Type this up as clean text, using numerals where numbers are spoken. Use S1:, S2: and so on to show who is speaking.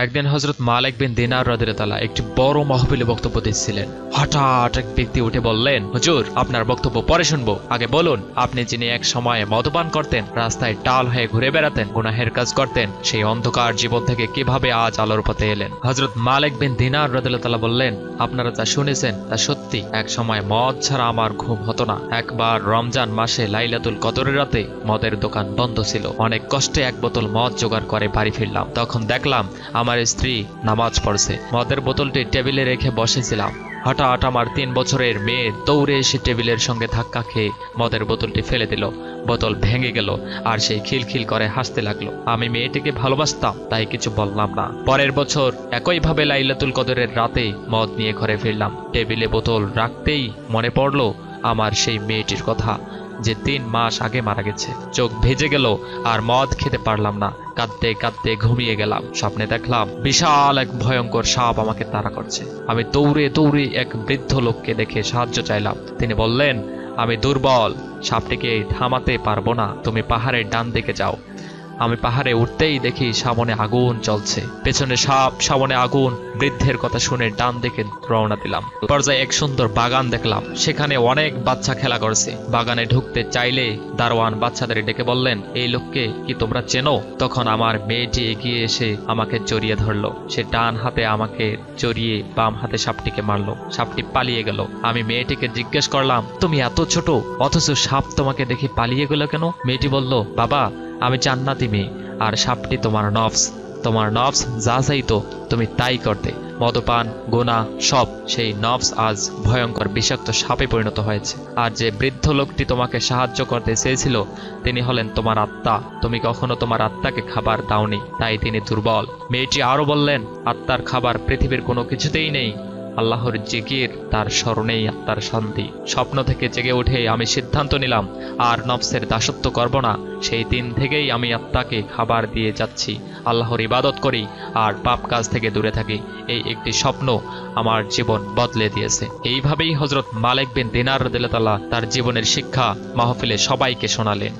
S1: একদিন হযরত মালিক বিন দিনার রাদিয়াল্লাহু তাআলা একটি বড় মাহফিলে বক্তব্য দিচ্ছিলেন। হঠাৎ এক ব্যক্তি উঠে বললেন, হুজুর, আপনার বক্তব্য পরে শুনবো, আগে বলুন আপনি যিনি এক সময়ে মদ্যপান করতেন, রাস্তায় টাল হয়ে ঘুরে বেড়াতেন, গুনাহের কাজ করতেন, সেই অন্ধকার জীবন থেকে কিভাবে আজ আলোর পথে এলেন? হযরত মালিক বিন দিনার রাদিয়াল্লাহু তাআলা বললেন, আপনারা যা শুনেছেন তা সত্যি। এক সময় মদ ছাড়া আমার ঘুম হতো না। একবার রমজান মাসে লাইলাতুল কদরের রাতে মদের দোকান বন্ধ ছিল। অনেক কষ্টে এক বোতল মদ জোগাড় করে বাড়ি ফিরলাম। তখন দেখলাম আমার স্ত্রী নামাজ পড়ছে। মদের বোতলটি টেবিলে রেখে বসেছিলাম। হঠাৎ আমার 3 বছরের মেয়ে দৌড়ে এসে টেবিলের সঙ্গে ধাক্কা খেয়ে মদের বোতলটি ফেলে দিল। বোতল ভেঙে গেল আর সেই খিলখিল করে হাসতে লাগলো। আমি মেয়েটিকে ভালোবাসতাম, তাই কিছু বললাম না। পরের বছর একইভাবে লাইলাতুল কদরের রাতে মদ নিয়ে ঘরে ফিরলাম। টেবিলে বোতল রাখতেই মনে পড়লো আমার সেই মেয়েটির কথা, যে 3 মাস আগে মারা গেছে। চোখ ভেজে গেল আর মদ খেতে পারলাম না। কাঁদতে কাঁদতে ঘুমিয়ে গেলাম। স্বপ্নে দেখলাম বিশাল এক ভয়ঙ্কর সাপ আমাকে তাড়া করছে। আমি দৌড়ে দৌড়ে এক বৃদ্ধ লোককে দেখে সাহায্য চাইলাম। তিনি বললেন, আমি দুর্বল, সাপটিকে থামাতে পারবো না, তুমি পাহাড়ের ডান দিকে যাও। আমি পাহাড়ে উঠতেই দেখি সামনে আগুন জ্বলছে, পেছনে সাপ, সামনে আগুন। বৃদ্ধের কথা শুনে ডান দিকে রওনা দিলাম। পর্যায়ে এক সুন্দর বাগান দেখলাম, সেখানে অনেক বাচ্চা খেলা করছে। বাগানে ঢুকতে চাইলে দারোয়ান বাচ্চাদের ডেকে বললেন, এই লোককে কি তোমরা চেনো? তখন আমার মেয়েটি এগিয়ে এসে আমাকে জড়িয়ে ধরলো। সে ডান হাতে আমাকে জড়িয়ে বাম হাতে সাপটিকে মারলো। সাপটি পালিয়ে গেল। আমি মেয়েটিকে জিজ্ঞেস করলাম, তুমি এত ছোট অথচ সাপ তোমাকে দেখে পালিয়ে গেল কেন? মেয়েটি বলল, বাবা, আমি জান্নাতি মেয়ে, আর সাপটি তোমার নফস যা চাইতো তুমি তাই করতে। মদপান, গুনাহ সব সেই নফস আজ ভয়ঙ্কর বিষাক্ত সাপে পরিণত হয়েছে। আর যে বৃদ্ধ লোকটি তোমাকে সাহায্য করতে চেয়েছিল তিনি হলেন তোমার আত্মা। তুমি কখনো তোমার আত্মাকে খাবার দাওনি, তাই তিনি দুর্বল। মেয়েটি আরো বললেন, আত্মার খাবার পৃথিবীর কোনো কিছুতেই নেই। আল্লাহর জিকির, তার স্মরণেই আত্মার শান্তি। স্বপ্ন থেকে জেগে উঠে আমি সিদ্ধান্ত নিলাম আর নফসের দাসত্ব করব না। সেই দিন থেকেই আমি আত্মাকে খাবার দিয়ে যাচ্ছি, আল্লাহর ইবাদত করি আর পাপ কাজ থেকে দূরে থাকি। এই একটি স্বপ্ন আমার জীবন বদলে দিয়েছে। এইভাবেই হযরত মালিক বিন দিনার রাদিয়াল্লাহু তাআলা তার জীবনের শিক্ষা মাহফিলে সবাইকে শোনালেন।